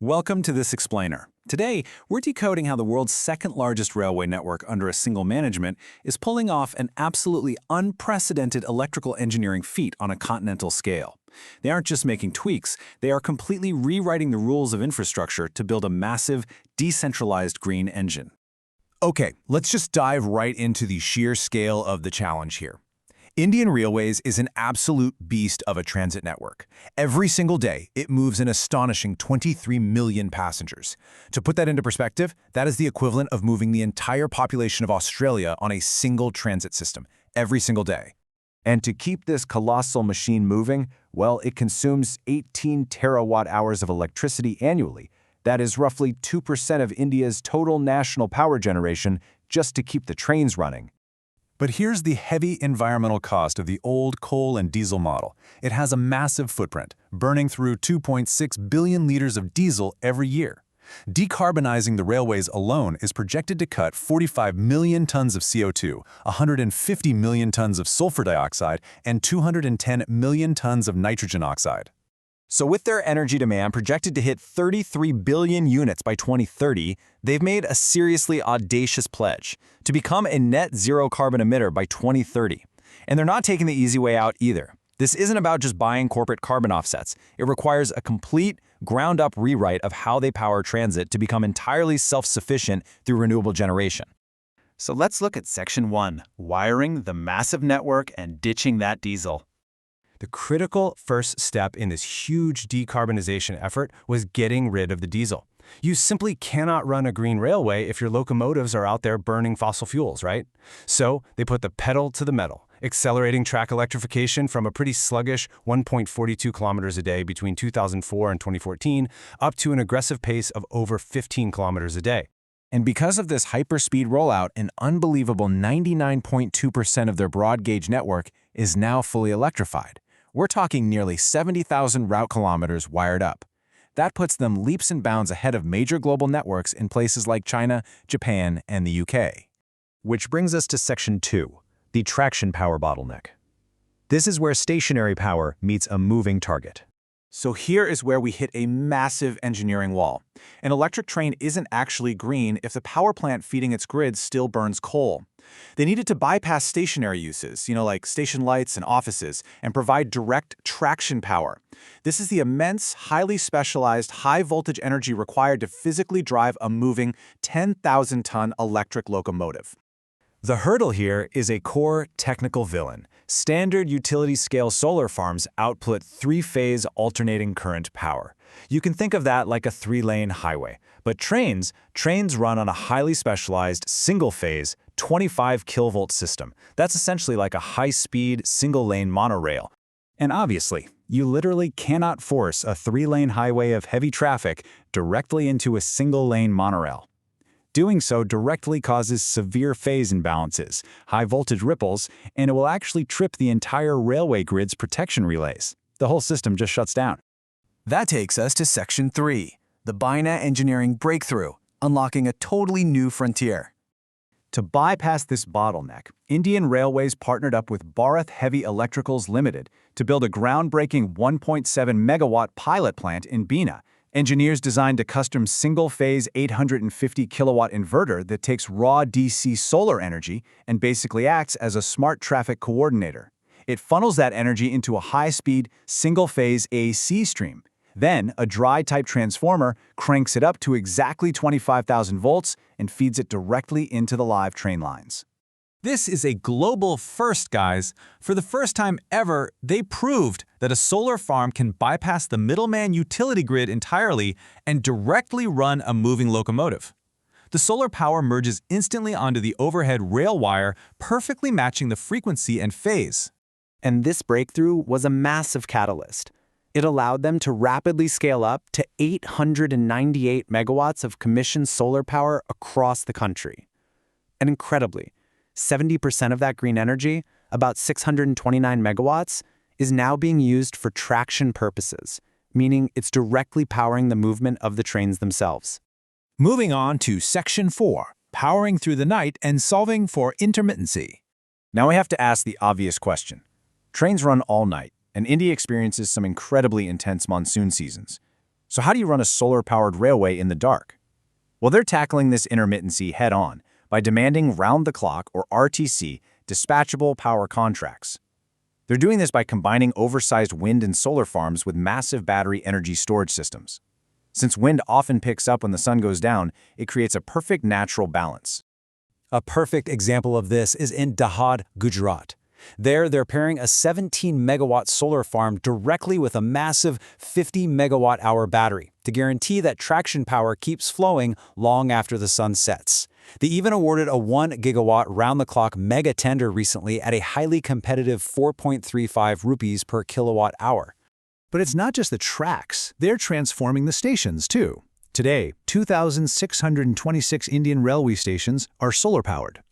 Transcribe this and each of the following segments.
Welcome to This Explainer. Today, we're decoding how the world's second-largest railway network under a single management is pulling off an absolutely unprecedented electrical engineering feat on a continental scale. They aren't just making tweaks, they are completely rewriting the rules of infrastructure to build a massive, decentralized green engine. Okay, let's just dive right into the sheer scale of the challenge here. Indian Railways is an absolute beast of a transit network. Every single day, it moves an astonishing 23 million passengers. To put that into perspective, that is the equivalent of moving the entire population of Australia on a single transit system, every single day. And to keep this colossal machine moving, well, it consumes 18 terawatt-hours of electricity annually. That is roughly 2% of India's total national power generation just to keep the trains running. But here's the heavy environmental cost of the old coal and diesel model. It has a massive footprint, burning through 2.6 billion liters of diesel every year. Decarbonizing the railways alone is projected to cut 45 million tons of CO2, 150 million tons of sulfur dioxide, and 210 million tons of nitrogen oxide. So with their energy demand projected to hit 33 billion units by 2030, they've made a seriously audacious pledge to become a net zero carbon emitter by 2030. And they're not taking the easy way out either. This isn't about just buying corporate carbon offsets. It requires a complete, ground-up rewrite of how they power transit to become entirely self-sufficient through renewable generation. So let's look at Section 1, wiring the massive network and ditching that diesel. The critical first step in this huge decarbonization effort was getting rid of the diesel. You simply cannot run a green railway if your locomotives are out there burning fossil fuels, right? So they put the pedal to the metal, accelerating track electrification from a pretty sluggish 1.42 kilometers a day between 2004 and 2014 up to an aggressive pace of over 15 kilometers a day. And because of this hyperspeed rollout, an unbelievable 99.2% of their broad gauge network is now fully electrified. We're talking nearly 70,000 route kilometers wired up. That puts them leaps and bounds ahead of major global networks in places like China, Japan, and the UK. Which brings us to Section 2, the traction power bottleneck. This is where stationary power meets a moving target. So here is where we hit a massive engineering wall. An electric train isn't actually green if the power plant feeding its grid still burns coal. They needed to bypass stationary uses, like station lights and offices, and provide direct traction power. This is the immense, highly specialized, high-voltage energy required to physically drive a moving 10,000-ton electric locomotive. The hurdle here is a core technical villain. Standard utility-scale solar farms output three-phase alternating current power. You can think of that like a three-lane highway. But trains run on a highly specialized, single-phase, 25 kilovolt system. That's essentially like a high-speed, single-lane monorail. And obviously, you literally cannot force a three-lane highway of heavy traffic directly into a single-lane monorail. Doing so directly causes severe phase imbalances, high-voltage ripples, and it will actually trip the entire railway grid's protection relays. The whole system just shuts down. That takes us to Section 3, the Bina engineering breakthrough, unlocking a totally new frontier. To bypass this bottleneck, Indian Railways partnered up with Bharat Heavy Electricals Limited to build a groundbreaking 1.7 megawatt pilot plant in Bina. Engineers designed a custom single-phase 850 kilowatt inverter that takes raw DC solar energy and basically acts as a smart traffic coordinator. It funnels that energy into a high-speed, single-phase AC stream. Then, a dry-type transformer cranks it up to exactly 25,000 volts and feeds it directly into the live train lines. This is a global first, guys. For the first time ever, they proved that a solar farm can bypass the middleman utility grid entirely and directly run a moving locomotive. The solar power merges instantly onto the overhead rail wire, perfectly matching the frequency and phase. And this breakthrough was a massive catalyst. It allowed them to rapidly scale up to 898 megawatts of commissioned solar power across the country. And incredibly, 70% of that green energy, about 629 megawatts, is now being used for traction purposes, meaning it's directly powering the movement of the trains themselves. Moving on to Section 4, powering through the night and solving for intermittency. Now we have to ask the obvious question. Trains run all night, and India experiences some incredibly intense monsoon seasons. So how do you run a solar-powered railway in the dark? Well, they're tackling this intermittency head-on by demanding round-the-clock, or RTC, dispatchable power contracts. They're doing this by combining oversized wind and solar farms with massive battery energy storage systems. Since wind often picks up when the sun goes down, it creates a perfect natural balance. A perfect example of this is in Dahod, Gujarat. There, they're pairing a 17-megawatt solar farm directly with a massive 50-megawatt-hour battery to guarantee that traction power keeps flowing long after the sun sets. They even awarded a 1-gigawatt round-the-clock mega tender recently at a highly competitive 4.35 rupees per kilowatt-hour. But it's not just the tracks. They're transforming the stations, too. Today, 2,626 Indian railway stations are solar-powered.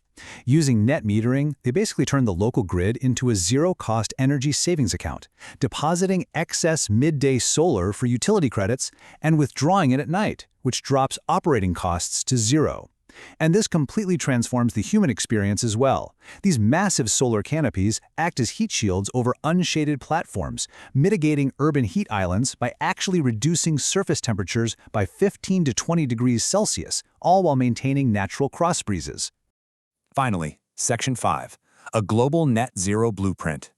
Using net metering, they basically turn the local grid into a zero-cost energy savings account, depositing excess midday solar for utility credits and withdrawing it at night, which drops operating costs to zero. And this completely transforms the human experience as well. These massive solar canopies act as heat shields over unshaded platforms, mitigating urban heat islands by actually reducing surface temperatures by 15 to 20 degrees Celsius, all while maintaining natural cross breezes. Finally, Section 5, a global net zero blueprint.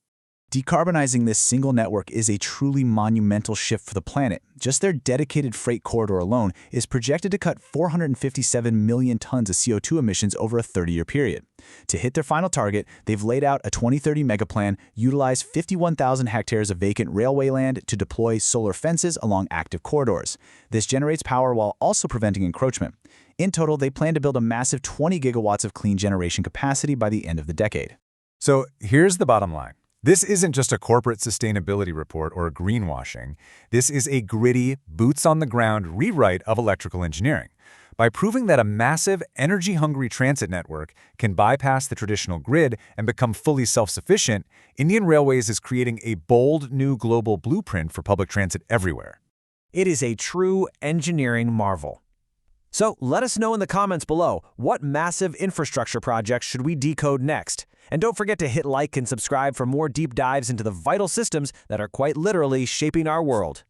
Decarbonizing this single network is a truly monumental shift for the planet. Just their dedicated freight corridor alone is projected to cut 457 million tons of CO2 emissions over a 30-year period. To hit their final target, they've laid out a 2030 megaplan, utilized 51,000 hectares of vacant railway land to deploy solar fences along active corridors. This generates power while also preventing encroachment. In total, they plan to build a massive 20 gigawatts of clean generation capacity by the end of the decade. So here's the bottom line. This isn't just a corporate sustainability report or a greenwashing. This is a gritty, boots-on-the-ground rewrite of electrical engineering. By proving that a massive, energy-hungry transit network can bypass the traditional grid and become fully self-sufficient, Indian Railways is creating a bold new global blueprint for public transit everywhere. It is a true engineering marvel. So let us know in the comments below, what massive infrastructure projects should we decode next? And don't forget to hit like and subscribe for more deep dives into the vital systems that are quite literally shaping our world.